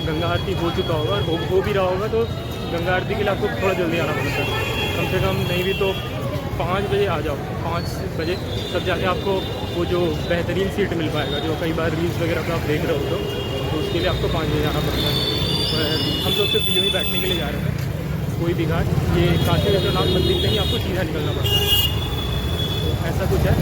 गंगा आरती हो चुका होगा और हो भी रहा होगा, तो गंगा आरती के लिए आपको थोड़ा जल्दी आना पड़ता है। कम से कम नहीं भी तो 5 बजे आ जाओ, 5 बजे तब जाके आपको वो जो बेहतरीन सीट मिल पाएगा, जो कई बार रील्स वगैरह पर आप देख रहे हो तो उसके लिए आपको 5 बजे आना पड़ता है। तो हम तो सिर्फ यूँ ही बैठने के लिए जा रहे थे, कोई भी घाट, ये काशी विश्वनाथ मंदिर से ही आपको सीधा निकलना पड़ता है, तो ऐसा कुछ है।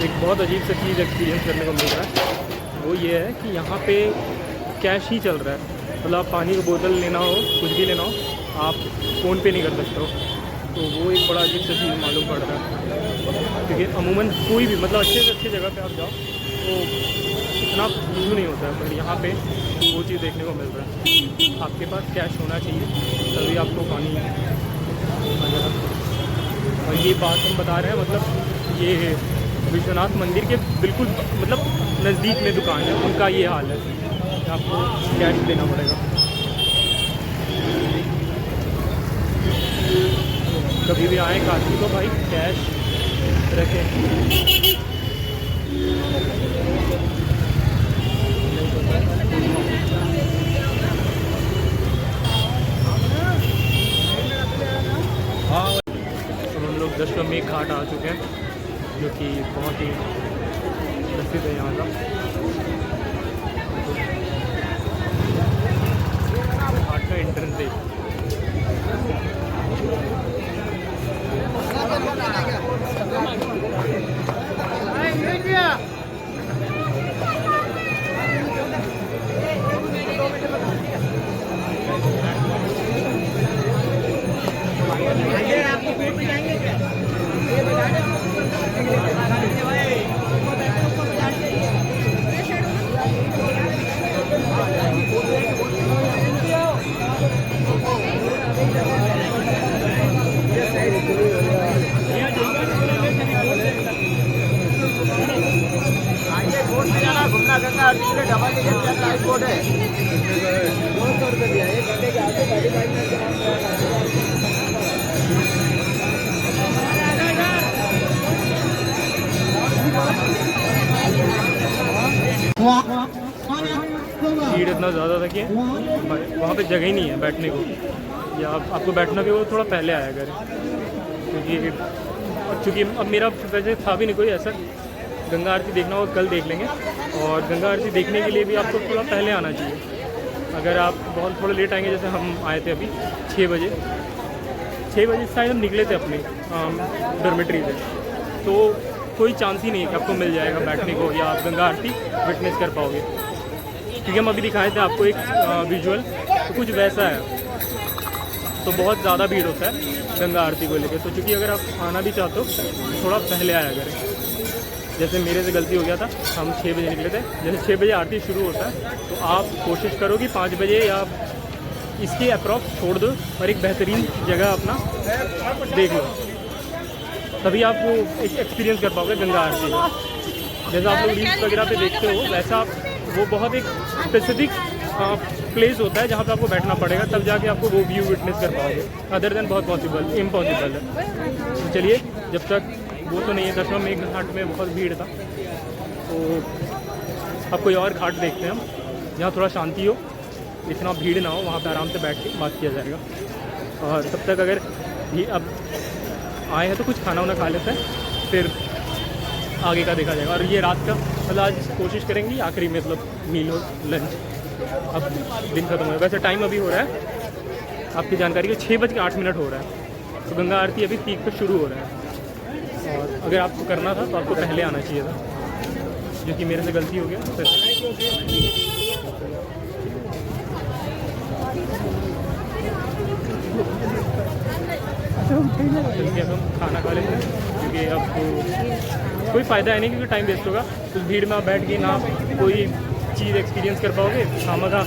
एक बहुत अजीब सा चीज़ एक्सपीरियंस करने को मिल रहा है, वो ये है कि यहाँ पे कैश ही चल रहा है। मतलब आप पानी की बोतल लेना हो, कुछ भी लेना हो, आप फ़ोन पे नहीं कर सकते हो, तो वो एक बड़ा अजीब सा चीज़ मालूम पड़ रहा है। क्योंकि अमूमन कोई भी मतलब अच्छे से अच्छी जगह पे आप जाओ तो इतना यूँ नहीं होता है, पर यहाँ पे वो चीज़ देखने को मिल रहा है। आपके पास कैश होना चाहिए तभी आपको पानी वगैरह। और ये बात हम बता रहे हैं, मतलब ये विश्वनाथ मंदिर के बिल्कुल मतलब नज़दीक में दुकान है, उनका ये हाल है, आपको कैश देना पड़ेगा। कभी भी आए काशी तो भाई कैश रखें। हाँ, तो हम लोग दशमेश घाट आ चुके हैं, जो कि बहुत ही प्रसिद्ध है यहाँ का। घाट का एंट्रेंस है। घूमना गंगा आरती के लिए डबल टिकट लाइफ बोर्ड है, 200 रुपये दिया, 1 घंटे के आगे गाड़ी बाइक भीड़ इतना ज़्यादा था कि वहाँ पे जगह ही नहीं है बैठने को, या आपको बैठना भी हो थोड़ा पहले आया करें, क्योंकि अब मेरा वैसे था भी नहीं कोई ऐसा। गंगा आरती देखना हो कल देख लेंगे, और गंगा आरती देखने के लिए भी आपको थोड़ा पहले आना चाहिए। अगर आप बहुत थोड़ा लेट आएंगे, जैसे हम आए थे अभी 6 बजे शायद हम निकले थे अपने डॉर्मेट्री से, तो कोई चांस ही नहीं है कि आपको मिल जाएगा बैठने को या आप गंगा आरती विटनेस कर पाओगे। क्योंकि हम अभी दिखाए थे आपको एक विजुअल, तो कुछ वैसा है, तो बहुत ज़्यादा भीड़ होता है गंगा आरती को लेकर। तो चूँकि अगर आप आना भी चाहते हो थोड़ा पहले आया करें। जैसे मेरे से गलती हो गया था, हम 6 बजे निकले थे, जैसे 6 बजे आरती शुरू होता है तो आप कोशिश करो कि 5 बजे या इसके अप्रॉक्स छोड़ दो और एक बेहतरीन जगह अपना देख लो, तभी आप वो एक एक्सपीरियंस कर पाओगे गंगा आरती का। जैसा आप लोग रील्स वगैरह पे देखते हो वैसा वो बहुत एक स्पेसिफिक प्लेस होता है जहाँ पे आपको बैठना पड़ेगा, तब जाके आपको वो व्यू विटनेस कर पाओगे। अदर देन बहुत इम्पॉसिबल है। तो चलिए, जब तक वो तो नहीं है, दशमेश घाट में बहुत भीड़ था, तो अब कोई और घाट देखते हैं हम जहाँ थोड़ा शांति हो, इतना भीड़ ना हो, वहाँ पे आराम से बैठ के बात किया जाएगा। और तब तक अगर भी अब आए हैं तो कुछ खाना वाना खा लेते हैं, फिर आगे का देखा जाएगा। और ये रात का मतलब आज कोशिश करेंगे आखिरी में मतलब मील हो, लंच। अब दिन खत्म हो, वैसे टाइम अभी हो रहा है आपकी जानकारी के 6:08 हो रहा है। तो गंगा आरती अभी पीक पे शुरू हो रहा है, और अगर आपको करना था तो आपको पहले आना चाहिए था, जो कि मेरे से गलती हो गया। फिर चलिए अब हम खाना खा लेते हैं, क्योंकि अब कोई फ़ायदा है नहीं, क्योंकि टाइम वेस्ट होगा। उस भीड़ में आप बैठ के ना कोई चीज़ एक्सपीरियंस कर पाओगे, खामखा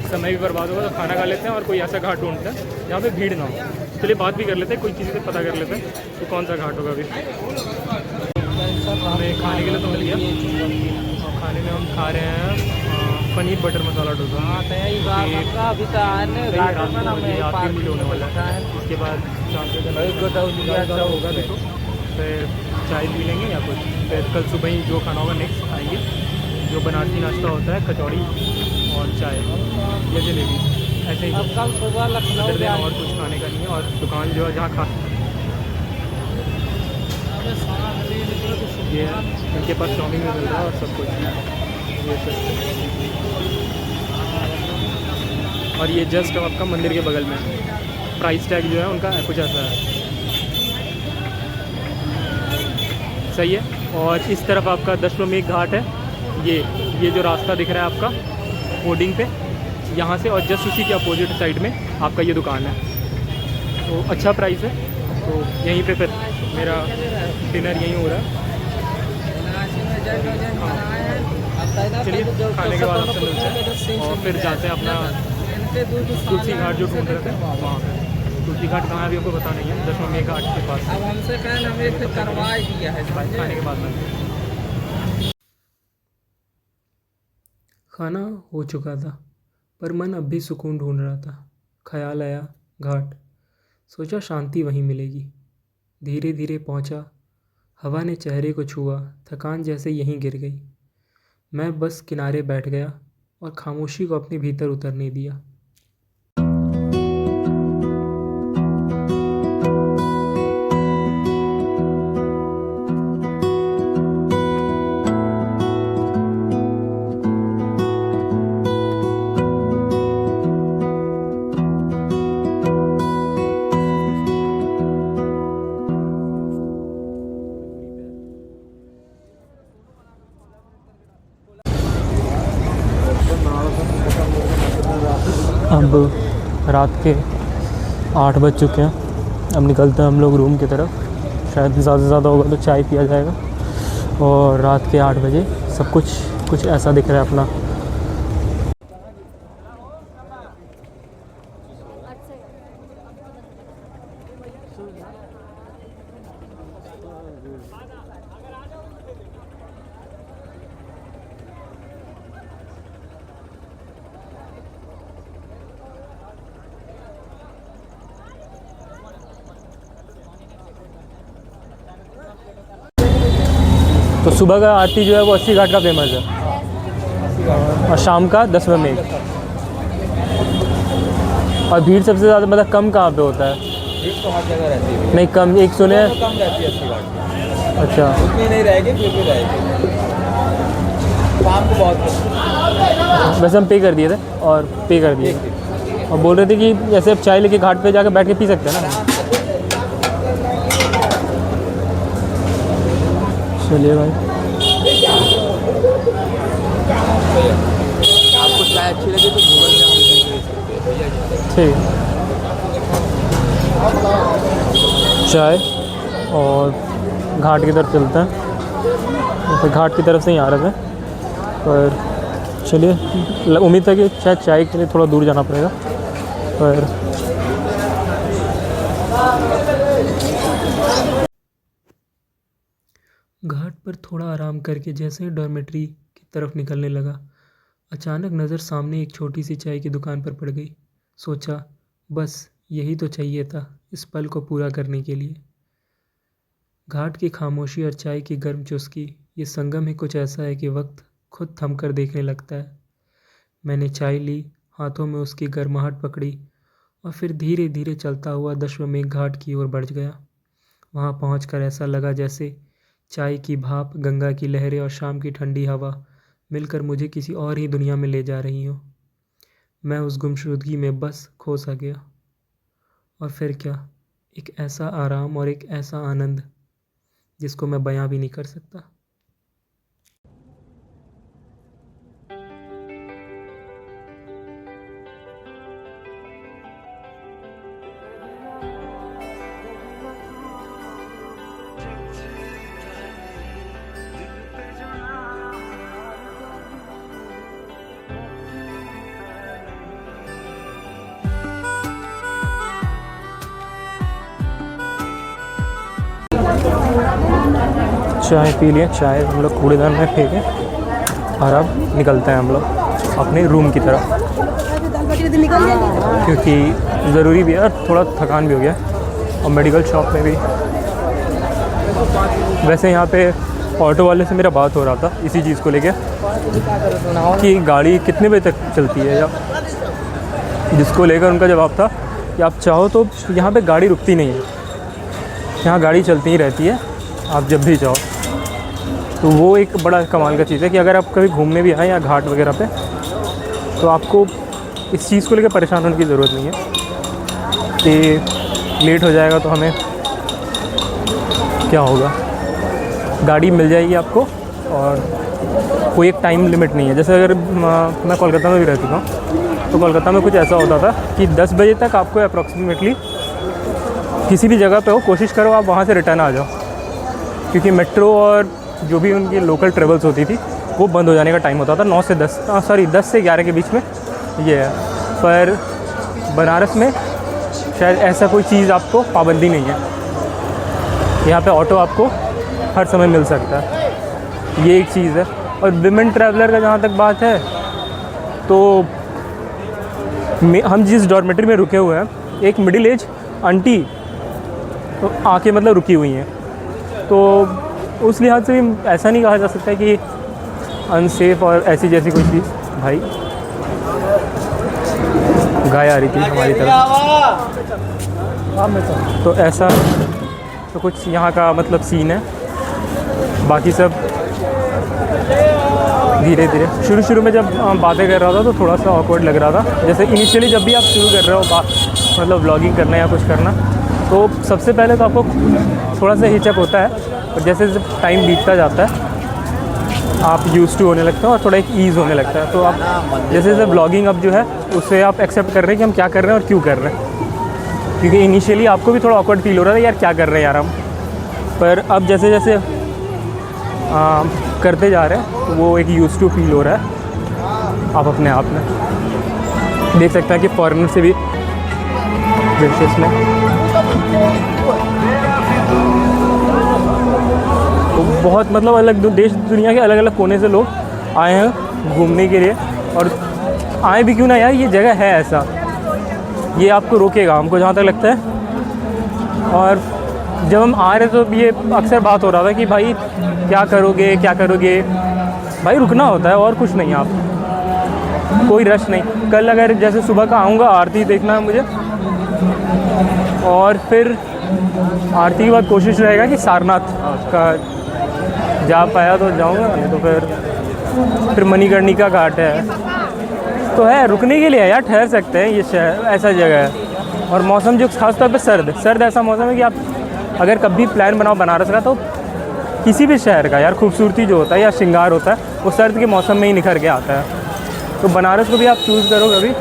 समय भी बर्बाद होगा। तो खाना खा लेते हैं और कोई ऐसा घाट ढूंढते हैं जहाँ पे भीड़ ना हो। चलिए बात भी कर लेते हैं, कोई चीज़ से पता कर लेते हैं तो कौन सा घाट होगा। अभी हमें खाने के लिए तो मिल गया, और खाने में हम खा रहे हैं पनीर बटर मसाला डोसा। आखिरी मील होने वाला है, इसके बाद होगा देखो, फिर चाय पी लेंगे या कुछ, फिर कल सुबह ही जो खाना होगा नेक्स्ट खाएंगे, जो बनारसी नाश्ता होता है, कचौड़ी और चाय या जलेबी, ऐसे ही कल सुबह लखनऊ और कुछ खाने का नहीं है। और दुकान जो है जहाँ खा ये है, इनके पास शॉपिंग में मिल रहा है और सब कुछ ये सब। और ये जस्ट आपका मंदिर के बगल में, प्राइस टैग जो है उनका कुछ ऐसा है, सही है। और इस तरफ आपका दशमेश घाट है, ये जो रास्ता दिख रहा है आपका होर्डिंग पे, यहाँ से, और जस्ट उसी के अपोजिट साइड में आपका ये दुकान है। तो अच्छा प्राइस है, तो यहीं पे फिर मेरा डिनर यहीं हो रहा है। चलिए खाने के बाद आपसे मिलते हैं, और फिर जाते हैं अपना तुलसी घाट जो ढूंढ रहे थे वहाँ पे। तुलसी घाट कहाँ अभी आपको पता नहीं है, दशमेश घाट के पास। अब हमसे कहना हमें करवा दिया है खाने के बाद में। खाना हो चुका था, पर मन अब भी सुकून ढूंढ रहा था। ख्याल आया घाट, सोचा शांति वहीं मिलेगी। धीरे धीरे पहुंचा, हवा ने चेहरे को छुआ, थकान जैसे यहीं गिर गई। मैं बस किनारे बैठ गया और खामोशी को अपने भीतर उतरने दिया। अब रात के 8 बज चुके हैं। अब निकलते हैं हम लोग रूम की तरफ। शायद ज़्यादा से ज़्यादा होगा तो चाय पिया जाएगा। और रात के 8 बजे सब कुछ ऐसा दिख रहा है अपना। तो सुबह का आरती जो है वो 80 घाट का फेमस है, और शाम का दशमेश। और भीड़ सबसे ज़्यादा मतलब कम कहाँ पे होता है? भीड़ तो हर जगह रहती है। नहीं कम, एक सुने कम रहती है 80 घाट। अच्छा, उतनी नहीं रहेगी, फिर भी रहेगी। शाम को बहुत। वैसे हम पे कर दिए थे और पे कर दिए और बोल रहे थे कि जैसे अब चाय लेके घाट पे जाकर बैठ के पी सकते हैं ना। चलिए भाई, आपको चाय अच्छी लगी तो गूगल पे आप भेज सकते हैं। ठीक, चाय और घाट की तरफ चलते हैं। तो घाट की तरफ से ही आ रहे थे, पर चलिए उम्मीद है कि शायद चाय के लिए थोड़ा दूर जाना पड़ेगा। पर घाट पर थोड़ा आराम करके जैसे ही डॉर्मेट्री की तरफ निकलने लगा, अचानक नज़र सामने एक छोटी सी चाय की दुकान पर पड़ गई। सोचा, बस यही तो चाहिए था इस पल को पूरा करने के लिए। घाट की खामोशी और चाय की गर्म चुस्की, ये संगम ही कुछ ऐसा है कि वक्त खुद थम कर देखने लगता है। मैंने चाय ली, हाथों में उसकी गर्माहट पकड़ी और फिर धीरे धीरे चलता हुआ दशवमेघ घाट की ओर बढ़ गया। वहाँ पहुंचकर ऐसा लगा जैसे चाय की भाप, गंगा की लहरें और शाम की ठंडी हवा मिलकर मुझे किसी और ही दुनिया में ले जा रही हो। मैं उस गुमशुदगी में बस खो सा गया। और फिर क्या, एक ऐसा आराम और एक ऐसा आनंद जिसको मैं बयां भी नहीं कर सकता। चाय पी लिया, चाय हम लोग कूड़ेदान में फेंके और अब निकलते हैं हम लोग अपने रूम की तरफ, क्योंकि ज़रूरी भी है और थोड़ा थकान भी हो गया। और मेडिकल शॉप में भी, वैसे यहाँ पे ऑटो वाले से मेरा बात हो रहा था इसी चीज़ को लेके कि गाड़ी कितने बजे तक चलती है, या जिसको लेकर उनका जवाब था कि आप चाहो तो यहाँ पे गाड़ी रुकती नहीं है, यहाँ गाड़ी चलती ही रहती है, आप जब भी चाहो। तो वो एक बड़ा कमाल का चीज़ है कि अगर आप कभी घूमने भी आएँ या घाट वगैरह पे, तो आपको इस चीज़ को लेकर परेशान होने की ज़रूरत नहीं है कि लेट हो जाएगा तो हमें क्या होगा। गाड़ी मिल जाएगी आपको और कोई एक टाइम लिमिट नहीं है। जैसे अगर मैं कोलकाता में भी रह चुका हूँ, तो कोलकाता में कुछ ऐसा होता था कि 10 बजे तक आपको अप्रॉक्सीमेटली किसी भी जगह पे हो, कोशिश करो आप वहाँ से रिटर्न आ जाओ, क्योंकि मेट्रो और जो भी उनकी लोकल ट्रेवल्स होती थी वो बंद हो जाने का टाइम होता था 10 से 11 के बीच में ये है। पर बनारस में शायद ऐसा कोई चीज़ आपको पाबंदी नहीं है, यहाँ पे ऑटो आपको हर समय मिल सकता है, ये एक चीज़ है। और विमेन ट्रैवलर का जहाँ तक बात है, तो हम जिस डॉर्मेटरी में रुके हुए हैं, एक मिडिल एज आंटी तो आके मतलब रुकी हुई हैं, तो उस लिहाज से भी ऐसा नहीं कहा जा सकता कि अनसेफ और ऐसी जैसी कोई चीज़। भाई गाय आ रही थी हमारी तरफ, तो ऐसा तो कुछ यहाँ का मतलब सीन है। बाकी सब धीरे धीरे, शुरू में जब बातें कर रहा था तो थोड़ा सा ऑकवर्ड लग रहा था। जैसे इनिशियली जब भी आप शुरू कर रहे हो बात, मतलब व्लॉगिंग करना या कुछ करना, तो सबसे पहले तो आपको थोड़ा सा हिचक होता है, और जैसे जब टाइम बीतता जाता है आप यूज़ टू होने लगते हो और थोड़ा एक ईज़ होने लगता है। तो आप जैसे जैसे व्लॉगिंग अब जो है उससे आप एक्सेप्ट कर रहे हैं कि हम क्या कर रहे हैं और क्यों कर रहे हैं, क्योंकि इनिशियली आपको भी थोड़ा ऑकवर्ड फील हो रहा था, यार क्या कर रहे हैं यार हम। पर अब जैसे जैसे करते जा रहे हैं तो वो एक यूज़ टू फील हो रहा है आप अपने आप में। देख सकते हैं कि फॉरेनर से भी ब्रिटिश में तो बहुत मतलब अलग देश दुनिया के अलग अलग कोने से लोग आए हैं घूमने के लिए। और आए भी क्यों ना यार, ये जगह है ऐसा, ये आपको रोकेगा हमको जहाँ तक लगता है। और जब हम आ रहे तो ये अक्सर बात हो रहा था कि भाई क्या करोगे, भाई रुकना होता है और कुछ नहीं, आप कोई रश नहीं। कल अगर जैसे सुबह का आऊँगा, आरती देखना है मुझे, और फिर आरती के बाद कोशिश रहेगा कि सारनाथ का जा पाया तो जाऊँगा, नहीं तो फिर मणिकर्णिका घाट है, तो है रुकने के लिए है यार, ठहर सकते हैं। ये शहर ऐसा जगह है, और मौसम जो खास तौर पे सर्द ऐसा मौसम है कि आप अगर कभी प्लान बनाओ बनारस का, तो किसी भी शहर का यार खूबसूरती जो होता है या श्रृंगार होता है वो सर्द के मौसम में ही निखर के आता है। तो बनारस को भी आप चूज़ करो कभी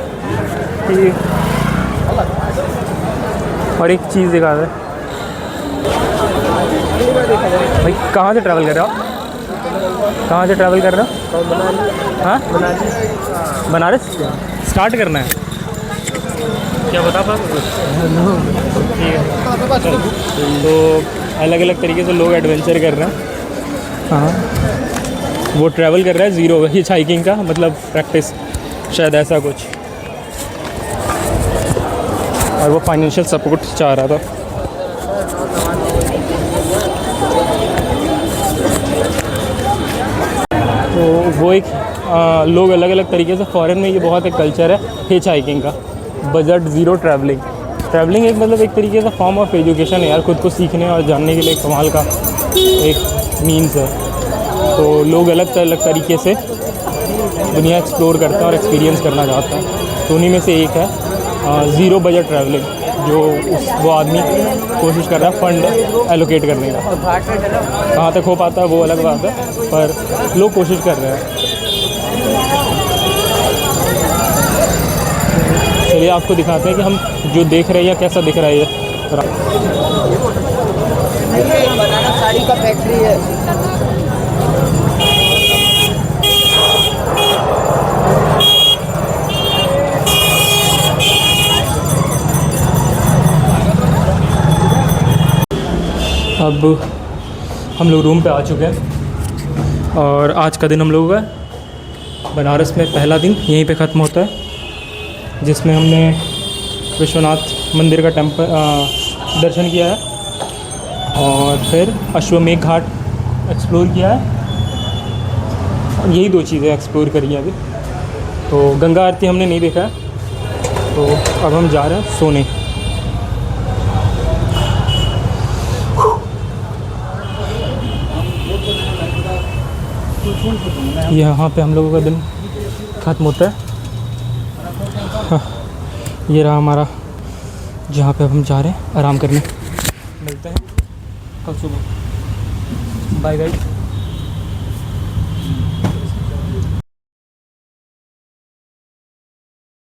कि। और एक चीज़ दिखा दे भाई, कहाँ से ट्रैवल कर रहे हो, कहाँ से ट्रैवल कर रहे हो? हाँ बनारस स्टार्ट करना है। क्या बता पा ठीक है। तो अलग अलग तरीके से लोग एडवेंचर कर रहे हैं। हाँ, वो ट्रैवल कर रहा है ज़ीरो हिच हाइकिंग का मतलब प्रैक्टिस, शायद ऐसा कुछ। और वो फाइनेंशियल सपोर्ट चाह रहा था। तो वो एक लोग अलग अलग तरीके से, फ़ॉरेन में ये बहुत एक कल्चर है हिच हाइकिंग का, बजट ज़ीरो ट्रैवलिंग। ट्रैवलिंग एक मतलब एक तरीके का फॉर्म ऑफ एजुकेशन है यार, खुद को सीखने और जानने के लिए कमाल का एक मीन्स है। तो लोग अलग अलग तरीके से दुनिया एक्सप्लोर करते हैं और एक्सपीरियंस करना चाहते हैं। तो उन्हीं में से एक है ज़ीरो बजट ट्रैवलिंग, जो वो आदमी कोशिश कर रहा है फंड एलोकेट करने का। कहाँ तक हो पाता है वो अलग बात है, पर लोग कोशिश कर रहे हैं। चलिए आपको दिखाते हैं कि हम जो देख रहे हैं या कैसा दिख रहा है ये। बनाना साड़ी का फैक्ट्री है। अब हम लोग रूम पे आ चुके हैं और आज का दिन हम लोगों का बनारस में पहला दिन यहीं पे ख़त्म होता है, जिसमें हमने विश्वनाथ मंदिर का दर्शन किया है और फिर अश्वमेध घाट एक्सप्लोर किया है। और यही दो चीज़ें एक्सप्लोर करी हैं अभी। तो गंगा आरती हमने नहीं देखा है, तो अब हम जा रहे हैं सोने। यहाँ पे हम लोगों का दिन ख़त्म होता है। हाँ, ये रहा हमारा जहाँ पे अब हम जा रहे हैं आराम करने। मिलते हैं कल सुबह। Bye guys.